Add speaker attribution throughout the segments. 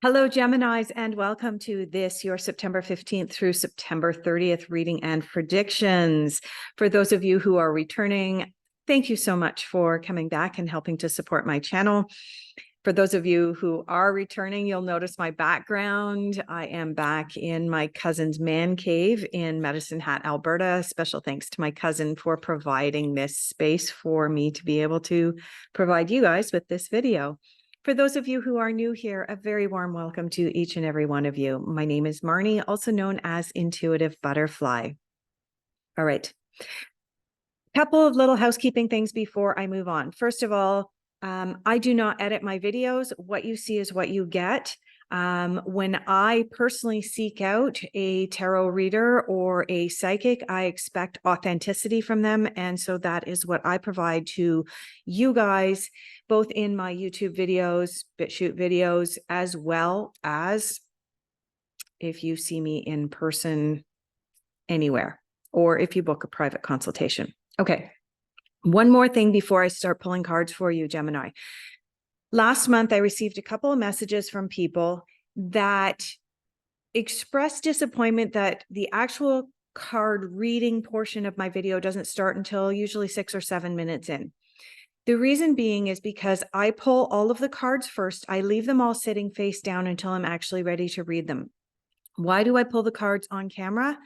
Speaker 1: Hello, Geminis, and welcome to this, your September 15th through September 30th reading and predictions. For those of you who are returning, thank you so much for coming back and helping to support my channel. For those of you who are returning, you'll notice my background. I am back in my cousin's man cave in Medicine Hat, Alberta. Special thanks to my cousin for providing this space for me to be able to provide you guys with this video. For those of you who are new here, a very warm welcome to each and every one of you. My name is Marnie, also known as Intuitive Butterfly. All right. Couple of little housekeeping things before I move on. First of all, I do not edit my videos. What you see is what you get. When I personally seek out a tarot reader or a psychic, I expect authenticity from them. And so that is what I provide to you guys, both in my YouTube videos, BitChute videos, as well as if you see me in person anywhere, or if you book a private consultation. Okay. One more thing before I start pulling cards for you, Gemini. Last month, I received a couple of messages from people that expressed disappointment that the actual card reading portion of my video doesn't start until usually 6 or 7 minutes in. The reason being is because I pull all of the cards first. I leave them all sitting face down until I'm actually ready to read them. Why do I pull the cards on camera?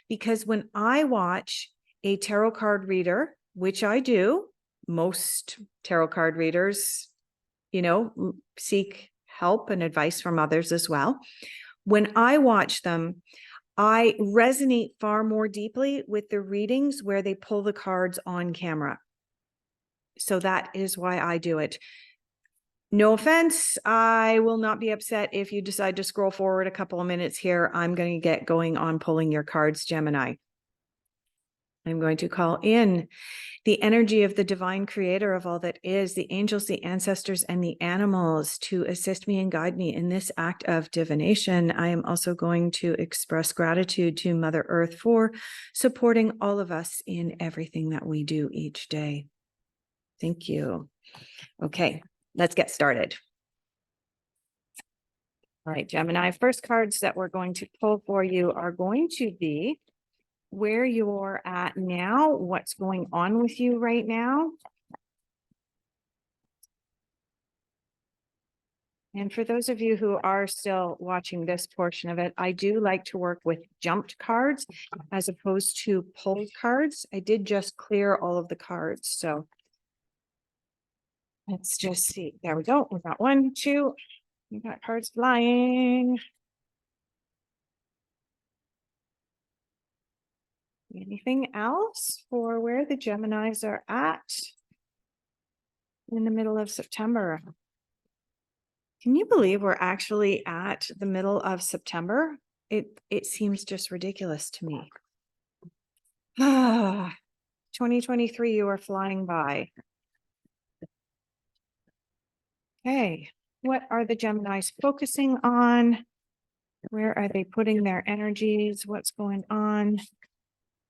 Speaker 1: Because when I watch a tarot card reader, which I do, most tarot card readers, seek help and advice from others as well. When I watch them, I resonate far more deeply with the readings where they pull the cards on camera. So that is why I do it. No offense, I will not be upset if you decide to scroll forward a couple of minutes here. I'm going to get going on pulling your cards, Gemini. I'm going to call in the energy of the divine creator of all that is, the angels, the ancestors, and the animals to assist me and guide me in this act of divination. I am also going to express gratitude to Mother Earth for supporting all of us in everything that we do each day. Thank you. Okay, let's get started. All right, Gemini, first cards that we're going to pull for you are going to be where you're at now, what's going on with you right now. And for those of you who are still watching this portion of it, I do like to work with jumped cards as opposed to pulled cards. I did just clear all of the cards. So let's just see. There we go. We got 1, 2. We got cards flying. Anything else for where the Geminis are at in the middle of September? Can you believe we're actually at the middle of September? It seems just ridiculous to me. 2023, you are flying by. Okay, what are the Geminis focusing on? Where are they putting their energies? What's going on?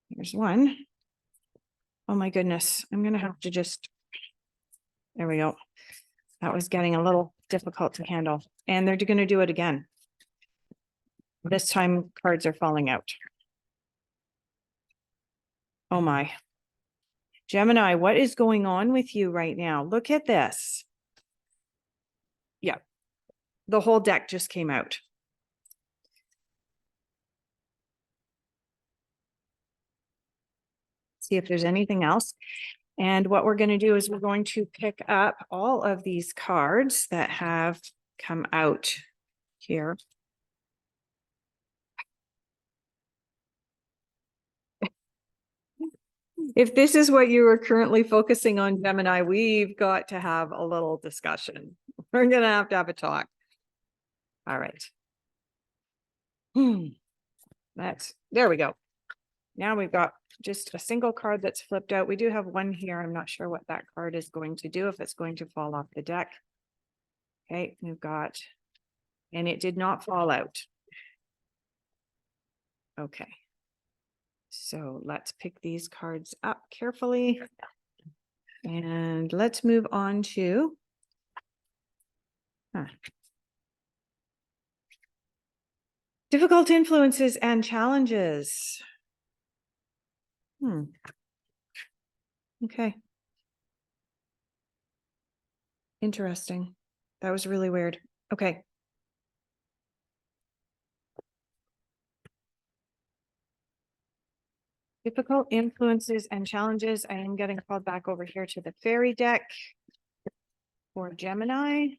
Speaker 1: Here's one. Oh my goodness, I'm going to have to just, there we go. That was getting a little difficult to handle. And they're going to do it again. This time cards are falling out. Oh my. Gemini, what is going on with you right now? Look at this. Yeah, the whole deck just came out. See if there's anything else. And what we're going to do is we're going to pick up all of these cards that have come out here. If this is what you are currently focusing on, Gemini, we've got to have a little discussion. We're going to have a talk. All right. There we go. Now we've got just a single card that's flipped out. We do have one here. I'm not sure what that card is going to do, if it's going to fall off the deck. Okay, we've got, and it did not fall out. Okay. So let's pick these cards up carefully. And let's move on to Difficult influences and challenges. Okay. Interesting. That was really weird. Okay. Difficult influences and challenges. I am getting called back over here to the fairy deck for Gemini.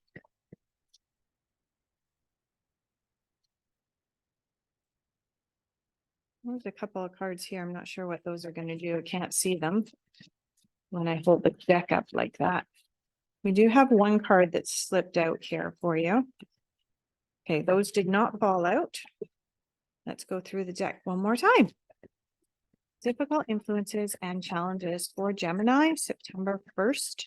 Speaker 1: There's a couple of cards here. I'm not sure what those are going to do. I can't see them when I hold the deck up like that. We do have one card that slipped out here for you. Okay, those did not fall out. Let's go through the deck one more time. Difficult influences and challenges for Gemini, September 1st,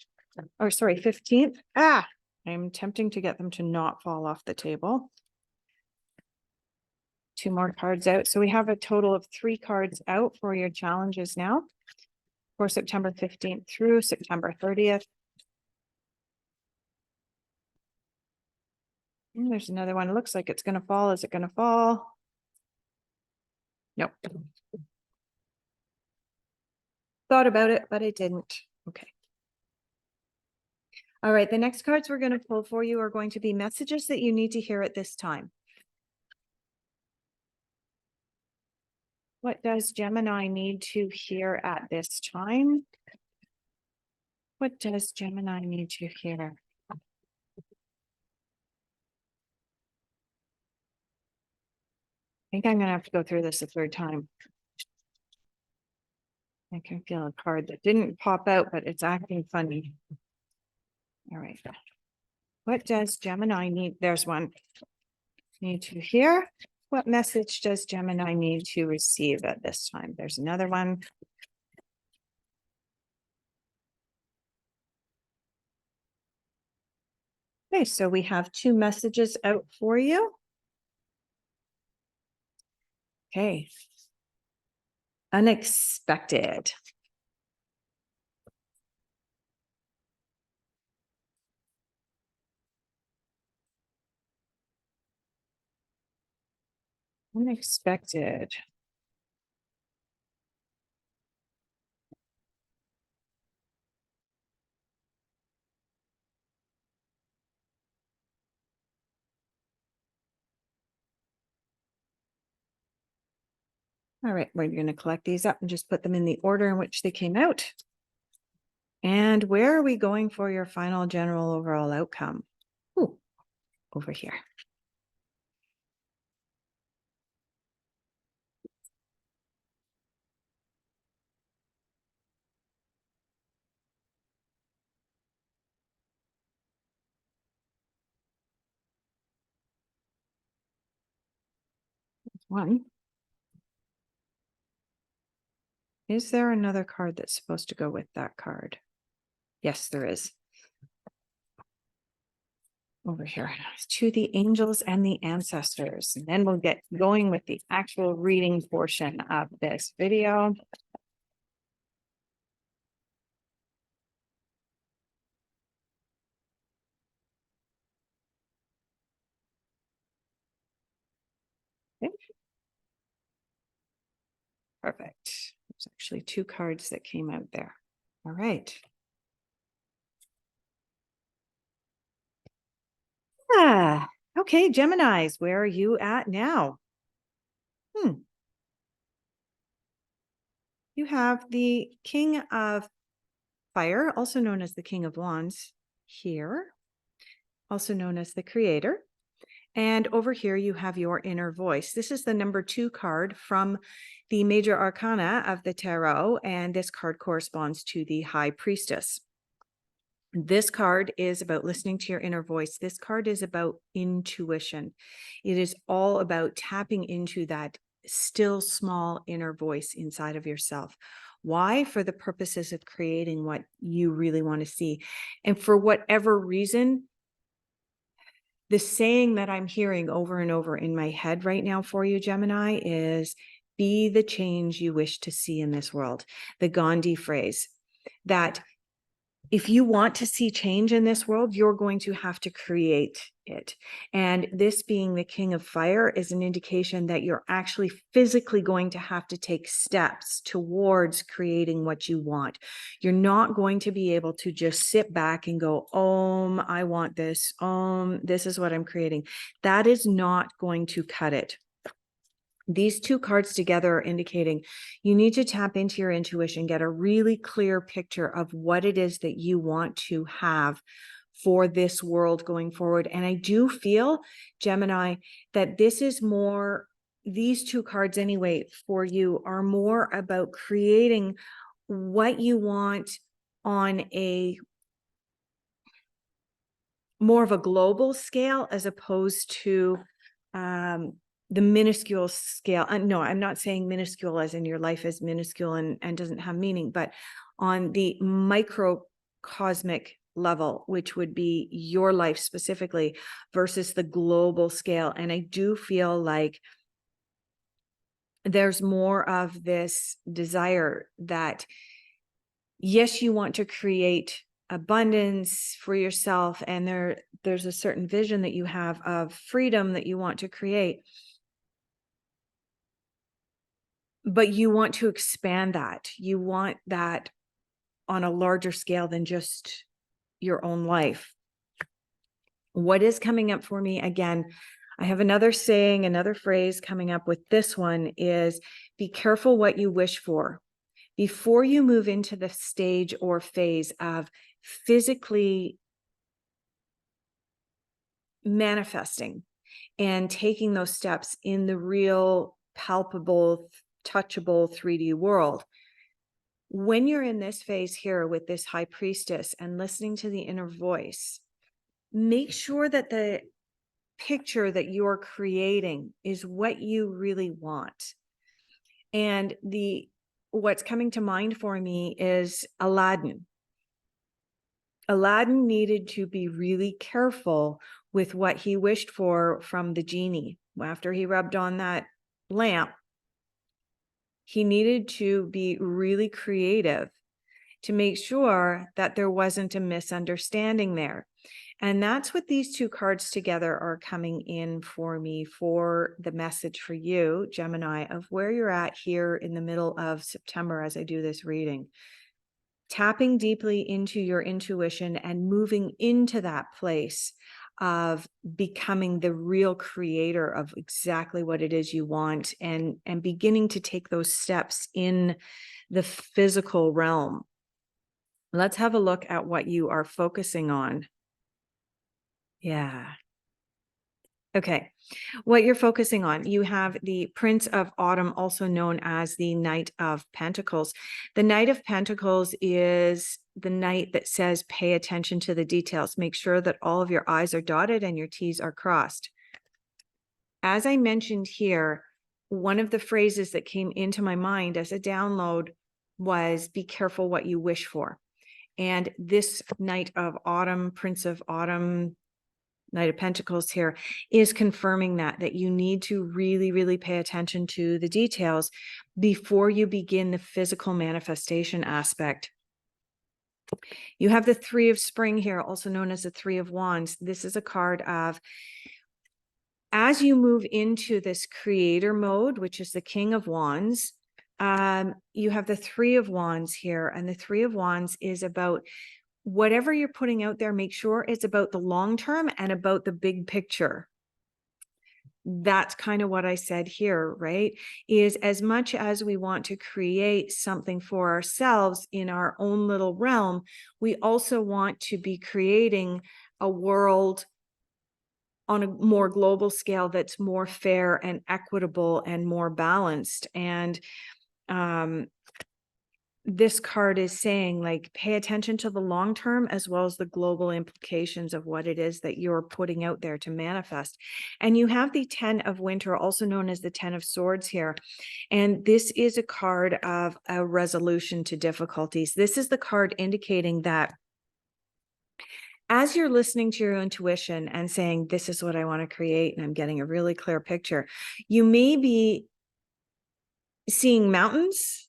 Speaker 1: or sorry, 15th. I'm attempting to get them to not fall off the table. Two more cards out. So we have a total of 3 cards out for your challenges now for September 15th through September 30th. And there's another one. It looks like it's going to fall. Is it going to fall? Nope. Thought about it, but I didn't. Okay. All right. The next cards we're going to pull for you are going to be messages that you need to hear at this time. What does Gemini need to hear at this time? What does Gemini need to hear? I think I'm going to have to go through this a third time. I can feel a card that didn't pop out, but it's acting funny. All right. What does Gemini need? There's one. Need to hear. What message does Gemini need to receive at this time? There's another one. Okay, so we have 2 messages out for you. Okay. Unexpected. Unexpected. All right, we're going to collect these up and just put them in the order in which they came out. And where are we going for your final general overall outcome? Ooh, over here. One. Is there another card that's supposed to go with that card? Yes, there is. Over here to the angels and the ancestors. And then we'll get going with the actual reading portion of this video. Okay. Perfect. There's actually 2 cards that came out there. All right. Okay, Geminis, where are you at now? You have the King of Fire, also known as the King of Wands here, also known as the Creator. And over here, you have your inner voice. This is the number 2 card from the major arcana of the tarot. And this card corresponds to the High Priestess. This card is about listening to your inner voice. This card is about intuition. It is all about tapping into that still small inner voice inside of yourself. Why? For the purposes of creating what you really want to see. And for whatever reason, the saying that I'm hearing over and over in my head right now for you, Gemini, is be the change you wish to see in this world. The Gandhi phrase that if you want to see change in this world, you're going to have to create it. And this being the King of Fire is an indication that you're actually physically going to have to take steps towards creating what you want. You're not going to be able to just sit back and go, I want this. This is what I'm creating. That is not going to cut it. These two cards together are indicating you need to tap into your intuition, get a really clear picture of what it is that you want to have for this world going forward. And I do feel, Gemini, that this is more, these two cards anyway, for you are more about creating what you want on a more of a global scale as opposed to the minuscule scale. No, I'm not saying minuscule as in your life is minuscule and doesn't have meaning, but on the microcosmic level, which would be your life specifically versus the global scale. And I do feel like there's more of this desire that, yes, you want to create abundance for yourself, and there's a certain vision that you have of freedom that you want to create, but you want to expand that. You want that on a larger scale than just your own life. What is coming up for me again, I have another saying, another phrase coming up with this one is, be careful what you wish for. Before you move into the stage or phase of physically manifesting and taking those steps in the real, palpable, touchable 3D world, when you're in this phase here with this high priestess and listening to the inner voice, make sure that the picture that you're creating is what you really want. And what's coming to mind for me is Aladdin. Aladdin needed to be really careful with what he wished for from the genie. After he rubbed on that lamp, he needed to be really creative to make sure that there wasn't a misunderstanding there. And that's what these two cards together are coming in for me, for the message for you, Gemini, of where you're at here in the middle of September as I do this reading. Tapping deeply into your intuition and moving into that place of becoming the real creator of exactly what it is you want, and beginning to take those steps in the physical realm. Let's have a look at what you are focusing on. Yeah. Okay. What you're focusing on, you have the Prince of Autumn, also known as the Knight of Pentacles. The Knight of Pentacles is the knight that says, pay attention to the details. Make sure that all of your I's are dotted and your T's are crossed. As I mentioned here, one of the phrases that came into my mind as a download was, be careful what you wish for. And this Knight of Autumn, Prince of Autumn, Knight of Pentacles here is confirming that you need to really, really pay attention to the details before you begin the physical manifestation aspect. You have the Three of Spring here, also known as the Three of Wands. This is a card of, as you move into this creator mode, which is the King of Wands, you have the Three of Wands here, and the Three of Wands is about whatever you're putting out there, make sure it's about the long term and about the big picture. That's kind of what I said here, right? Is as much as we want to create something for ourselves in our own little realm, we also want to be creating a world on a more global scale that's more fair and equitable and more balanced. And this card is saying, like, pay attention to the long term as well as the global implications of what it is that you're putting out there to manifest. And you have the 10 of Winter, also known as the 10 of Swords here. And this is a card of a resolution to difficulties. This is the card indicating that as you're listening to your intuition and saying, this is what I want to create, and I'm getting a really clear picture, you may be seeing mountains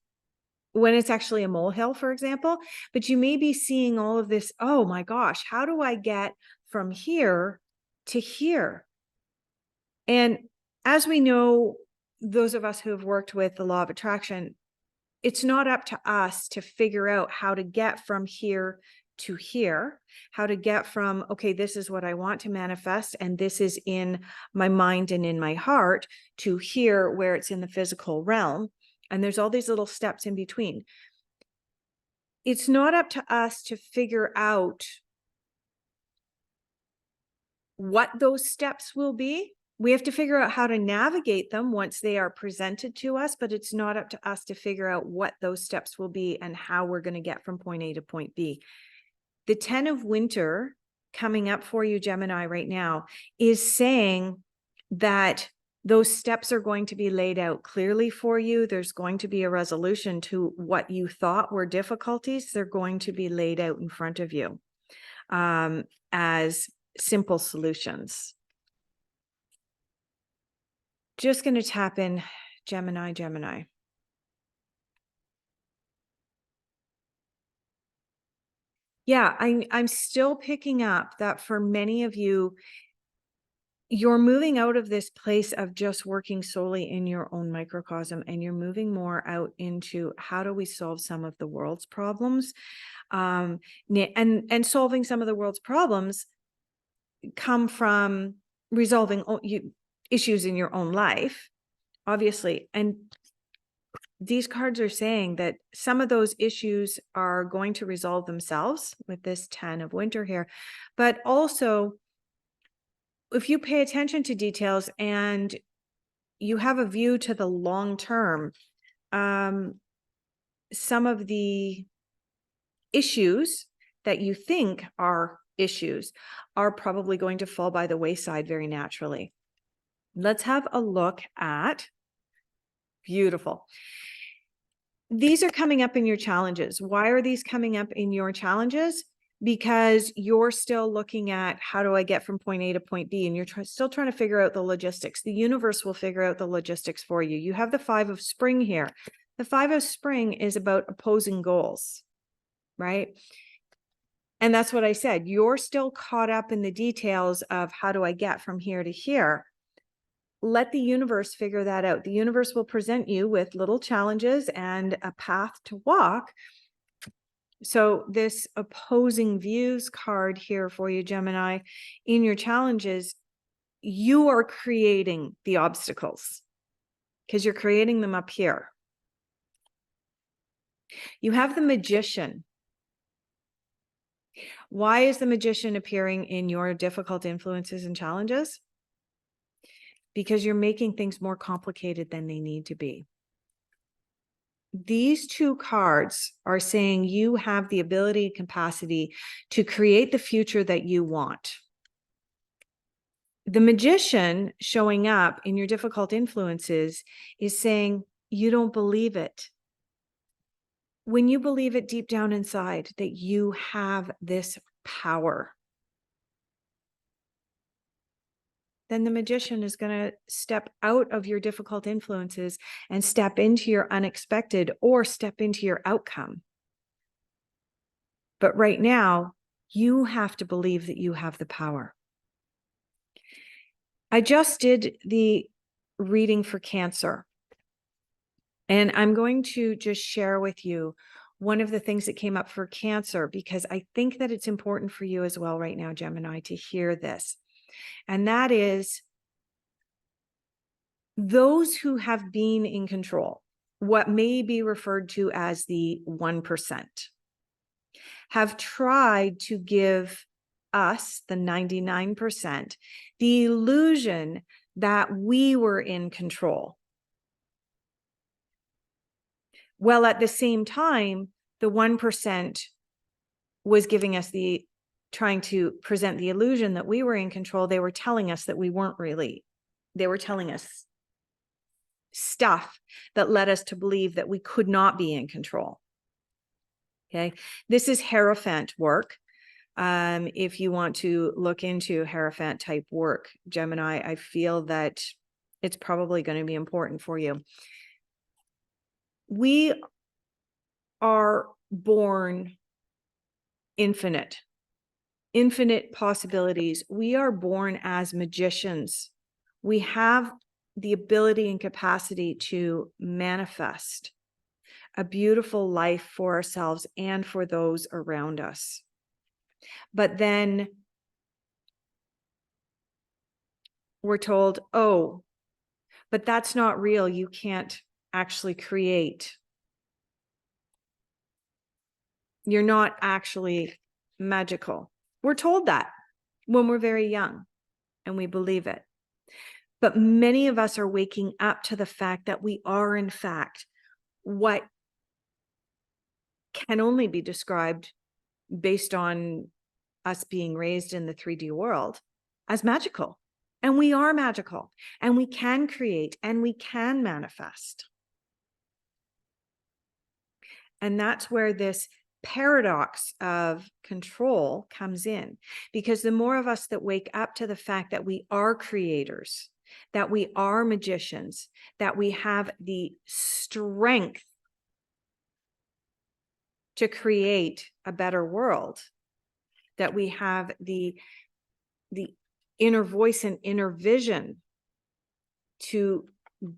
Speaker 1: when it's actually a molehill, for example, but you may be seeing all of this. Oh my gosh, how do I get from here to here? And as we know, those of us who have worked with the law of attraction, it's not up to us to figure out how to get from here to here, how to get from, okay, this is what I want to manifest, and this is in my mind and in my heart, to here where it's in the physical realm. And there's all these little steps in between. It's not up to us to figure out what those steps will be. We have to figure out how to navigate them once they are presented to us, but it's not up to us to figure out what those steps will be and how we're going to get from point A to point B. The 10 of winter coming up for you, Gemini, right now is saying that those steps are going to be laid out clearly for you. There's going to be a resolution to what you thought were difficulties. They're going to be laid out in front of you as simple solutions. Just going to tap in Gemini. Yeah, I'm still picking up that for many of you, you're moving out of this place of just working solely in your own microcosm, and you're moving more out into how do we solve some of the world's problems, and solving some of the world's problems come from resolving issues in your own life, obviously. And these cards are saying that some of those issues are going to resolve themselves with this 10 of winter here, but also if you pay attention to details and you have a view to the long term, some of the issues that you think are issues are probably going to fall by the wayside very naturally. Let's have a look at, beautiful. These are coming up in your challenges. Why are these coming up in your challenges? Because you're still looking at how do I get from point A to point B, and you're still trying to figure out the logistics. The universe will figure out the logistics for you. You have the 5 of spring here. The 5 of spring is about opposing goals, right? And that's what I said. You're still caught up in the details of how do I get from here to here. Let the universe figure that out. The universe will present you with little challenges and a path to walk. So this opposing views card here for you, Gemini, in your challenges, you are creating the obstacles because you're creating them up here. You have the Magician. Why is the Magician appearing in your difficult influences and challenges? Because you're making things more complicated than they need to be. These two cards are saying you have the ability and capacity to create the future that you want. The Magician showing up in your difficult influences is saying you don't believe it. When you believe it deep down inside that you have this power, then the Magician is going to step out of your difficult influences and step into your unexpected or step into your outcome. But right now, you have to believe that you have the power. I just did the reading for Cancer, and I'm going to just share with you one of the things that came up for Cancer, because I think that it's important for you as well right now, Gemini, to hear this. And that is those who have been in control, what may be referred to as the 1%, have tried to give us, the 99%, the illusion that we were in control. Well, at the same time, the 1% was giving us trying to present the illusion that we were in control. They were telling us that we weren't really. They were telling us stuff that led us to believe that we could not be in control. Okay, this is Hierophant work. If you want to look into Hierophant type work, Gemini, I feel that it's probably going to be important for you. We are born infinite possibilities. We are born as magicians. We have the ability and capacity to manifest a beautiful life for ourselves and for those around us. But then we're told, oh, but that's not real. You can't actually create. You're not actually magical. We're told that when we're very young, and we believe it. But many of us are waking up to the fact that we are, in fact, what can only be described based on us being raised in the 3D world as magical. And we are magical, and we can create, and we can manifest. And that's where this paradox of control comes in, because the more of us that wake up to the fact that we are creators, that we are magicians, that we have the strength to create a better world, that we have the inner voice and inner vision to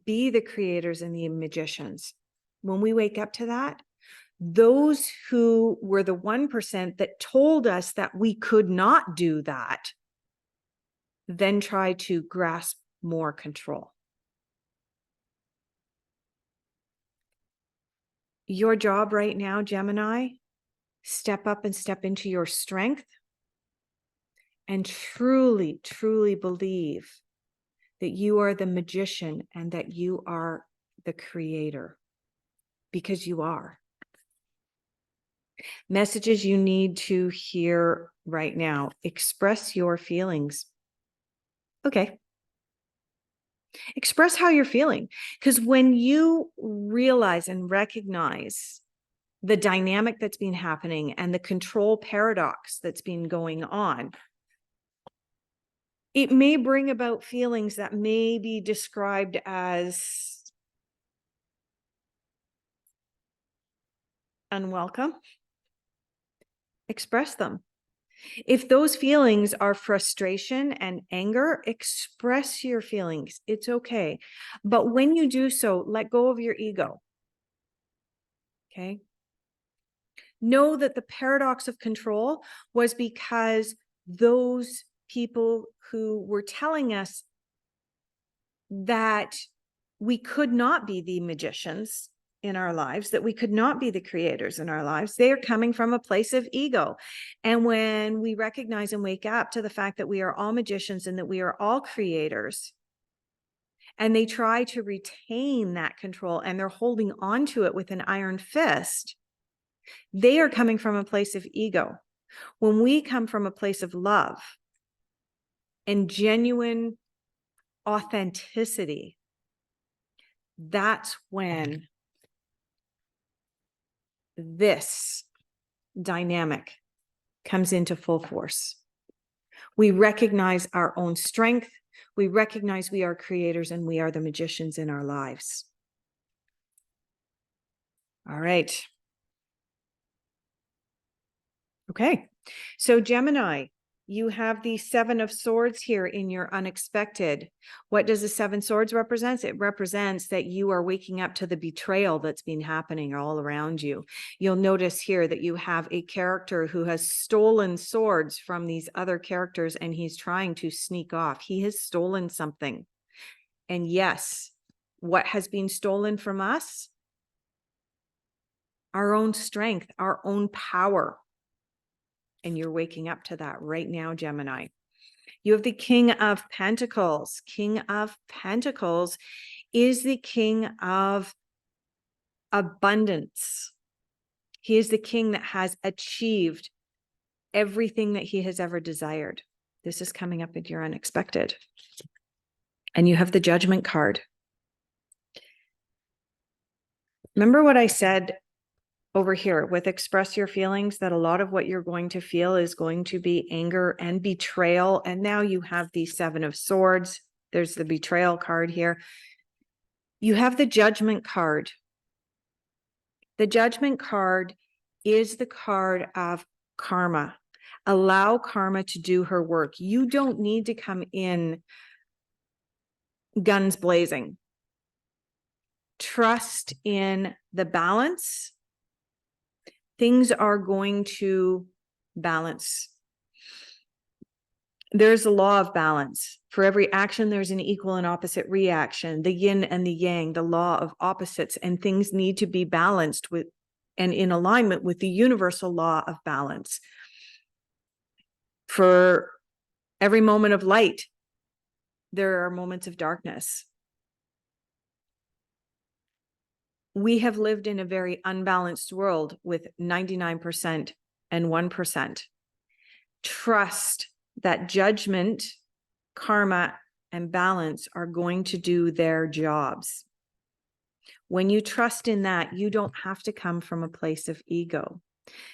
Speaker 1: be the creators and the magicians. When we wake up to that, those who were the 1% that told us that we could not do that, then try to grasp more control. Your job right now, Gemini, step up and step into your strength and truly, truly believe that you are the magician and that you are the creator, because you are. Messages you need to hear right now: express your feelings. Okay. Express how you're feeling, because when you realize and recognize the dynamic that's been happening and the control paradox that's been going on, it may bring about feelings that may be described as unwelcome. Express them. If those feelings are frustration and anger, express your feelings. It's okay. But when you do so, let go of your ego. Okay? Know that the paradox of control was because those people who were telling us that we could not be the magicians in our lives, that we could not be the creators in our lives, they are coming from a place of ego. And when we recognize and wake up to the fact that we are all magicians and that we are all creators, and they try to retain that control and they're holding on to it with an iron fist, they are coming from a place of ego. When we come from a place of love and genuine authenticity, that's when this dynamic comes into full force. We recognize our own strength. We recognize we are creators and we are the magicians in our lives. All right. Okay. So Gemini, you have the 7 of Swords here in your unexpected. What does the 7 Swords represent? It represents that you are waking up to the betrayal that's been happening all around you. You'll notice here that you have a character who has stolen swords from these other characters, and he's trying to sneak off. He has stolen something. And yes, what has been stolen from us? Our own strength, our own power. And you're waking up to that right now, Gemini. You have the King of Pentacles. King of Pentacles is the king of abundance. He is the king that has achieved everything that he has ever desired. This is coming up at your unexpected. And you have the Judgment card. Remember what I said over here with express your feelings, that a lot of what you're going to feel is going to be anger and betrayal. And now you have the 7 of Swords. There's the betrayal card here. You have the Judgment card. The Judgment card is the card of karma. Allow karma to do her work. You don't need to come in guns blazing. Trust in the balance. Things are going to balance. There's a law of balance. For every action, there's an equal and opposite reaction, the yin and the yang, the law of opposites, and things need to be balanced with and in alignment with the universal law of balance. For every moment of light, there are moments of darkness. We have lived in a very unbalanced world with 99% and 1%. Trust that judgment, karma, and balance are going to do their jobs. When you trust in that, you don't have to come from a place of ego.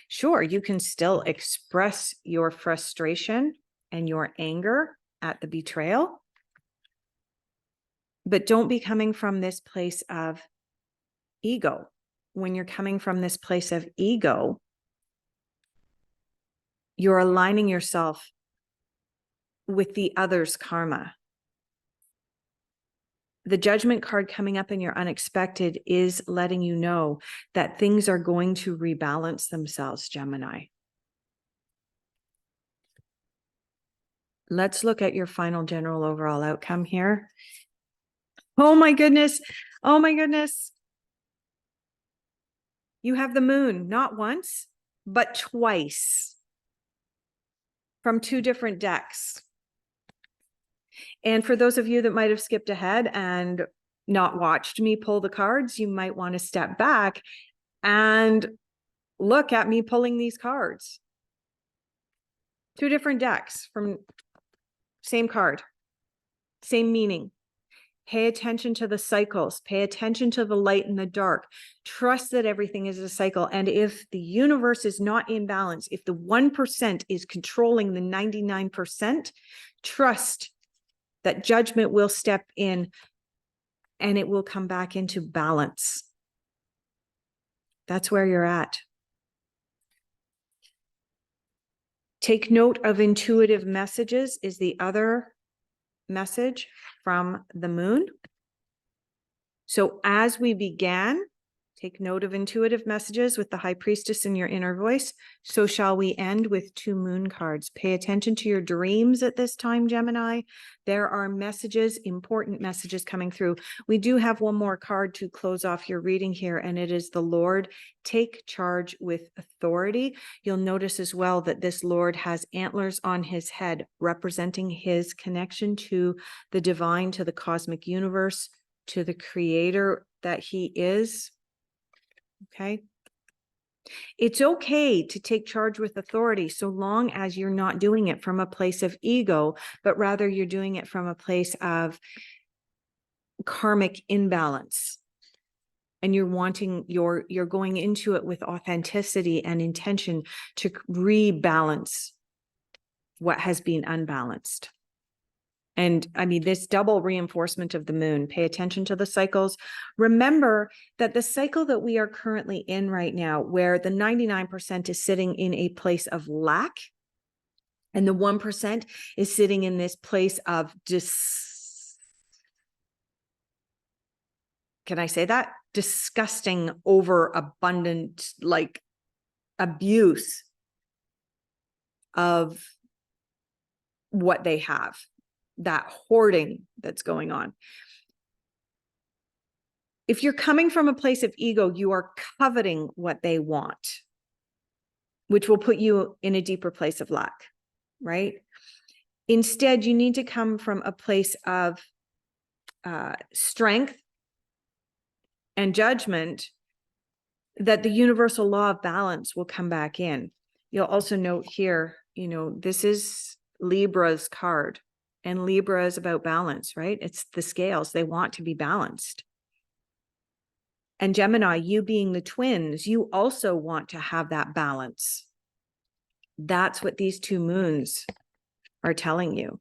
Speaker 1: Sure, you can still express your frustration and your anger at the betrayal, but don't be coming from this place of ego. When you're coming from this place of ego, you're aligning yourself with the other's karma. The Judgment card coming up in your unexpected is letting you know that things are going to rebalance themselves, Gemini. Let's look at your final general overall outcome here. Oh my goodness. Oh my goodness. You have the moon, not once, but twice from two different decks. And for those of you that might have skipped ahead and not watched me pull the cards, you might want to step back and look at me pulling these cards. Two different decks from same card, same meaning. Pay attention to the cycles. Pay attention to the light and the dark. Trust that everything is a cycle. And if the universe is not in balance, if the 1% is controlling the 99%, trust that judgment will step in and it will come back into balance. That's where you're at. Take note of intuitive messages is the other message from the moon. So as we began, take note of intuitive messages with the High Priestess in your inner voice. So shall we end with two moon cards. Pay attention to your dreams at this time, Gemini. There are messages, important messages coming through. We do have one more card to close off your reading here, and it is the Lord. Take charge with authority. You'll notice as well that this Lord has antlers on his head, representing his connection to the divine, to the cosmic universe, to the creator that he is. Okay. It's okay to take charge with authority so long as you're not doing it from a place of ego, but rather you're doing it from a place of karmic imbalance. And you're going into it with authenticity and intention to rebalance what has been unbalanced. And I mean, this double reinforcement of the moon, pay attention to the cycles. Remember that the cycle that we are currently in right now, where the 99% is sitting in a place of lack, and the 1% is sitting in this place of can I say that? Disgusting, overabundant, like abuse of what they have. That hoarding that's going on. If you're coming from a place of ego, you are coveting what they want, which will put you in a deeper place of lack, right? Instead, you need to come from a place of strength and judgment that the universal law of balance will come back in. You'll also note here, this is Libra's card. And Libra is about balance, right? It's the scales. They want to be balanced. And Gemini, you being the twins, you also want to have that balance. That's what these two moons are telling you.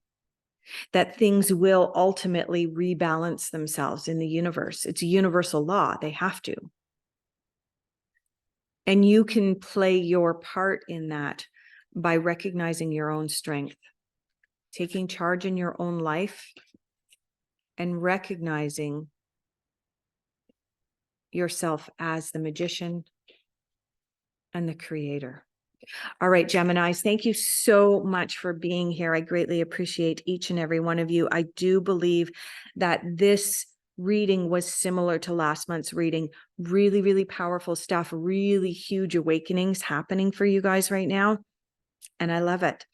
Speaker 1: That things will ultimately rebalance themselves in the universe. It's a universal law. They have to. And you can play your part in that by recognizing your own strength, taking charge in your own life, and recognizing yourself as the magician and the creator. All right, Geminis, thank you so much for being here. I greatly appreciate each and every one of you. I do believe that this reading was similar to last month's reading. Really, really powerful stuff, really huge awakenings happening for you guys right now. And I love it.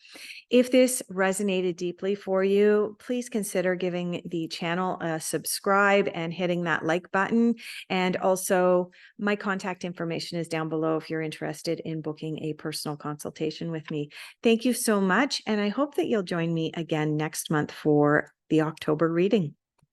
Speaker 1: If this resonated deeply for you, please consider giving the channel a subscribe and hitting that like button. And also, my contact information is down below if you're interested in booking a personal consultation with me. Thank you so much. And I hope that you'll join me again next month for the October reading.